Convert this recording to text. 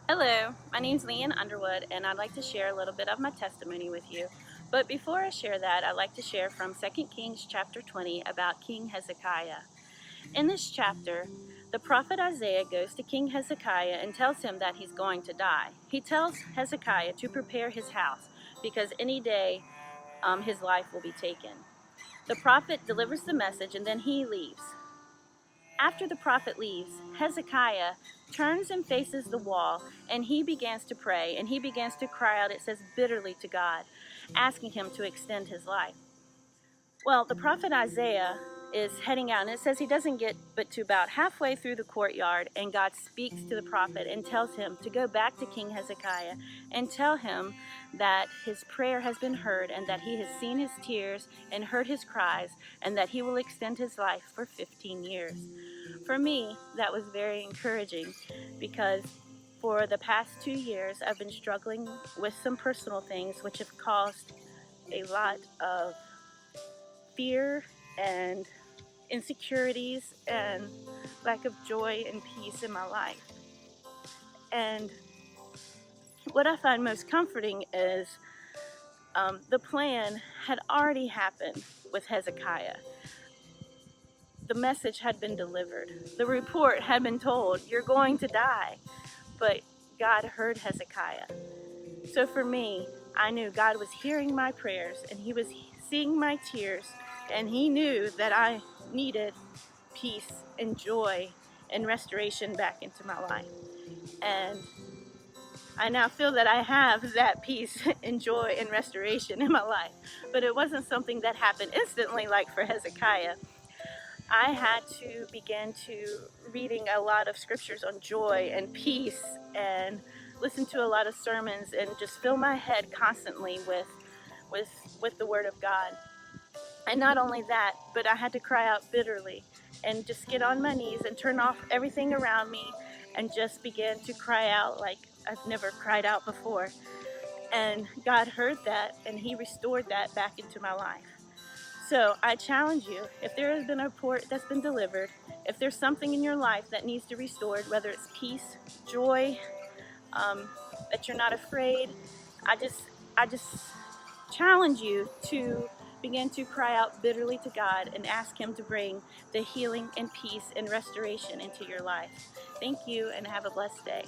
Hello, my name is Leanne Underwood, and I'd like to share a little bit of my testimony with you. But before I share that, I'd like to share from 2 Kings chapter 20 about King Hezekiah. In this chapter, the prophet Isaiah goes to King Hezekiah and tells him that he's going to die. He tells Hezekiah to prepare his house because any day his life will be taken. The prophet delivers the message and then he leaves. After the prophet leaves, Hezekiah turns and faces the wall, and he begins to pray, and he begins to cry out, it says, bitterly to God, asking him to extend his life. Well, the prophet Isaiah is heading out, and it says he doesn't get but to about halfway through the courtyard, and God speaks to the prophet and tells him to go back to King Hezekiah and tell him that his prayer has been heard and that he has seen his tears and heard his cries and that he will extend his life for 15 years. For me, that was very encouraging because for the past 2 years, I've been struggling with some personal things which have caused a lot of fear and insecurities and lack of joy and peace in my life. And what I find most comforting is the plan had already happened with Hezekiah. The message had been delivered. The report had been told, you're going to die. But God heard Hezekiah. So for me, I knew God was hearing my prayers and he was seeing my tears, and he knew that I needed peace and joy and restoration back into my life. And I now feel that I have that peace and joy and restoration in my life. But it wasn't something that happened instantly like for Hezekiah. I had to begin to reading a lot of scriptures on joy and peace and listen to a lot of sermons and just fill my head constantly with the word of God. And not only that, but I had to cry out bitterly and just get on my knees and turn off everything around me and just begin to cry out like I've never cried out before. And God heard that and he restored that back into my life. So I challenge you, if there has been a report that's been delivered, if there's something in your life that needs to be restored, whether it's peace, joy, that you're not afraid, I just challenge you to begin to cry out bitterly to God and ask him to bring the healing and peace and restoration into your life. Thank you and have a blessed day.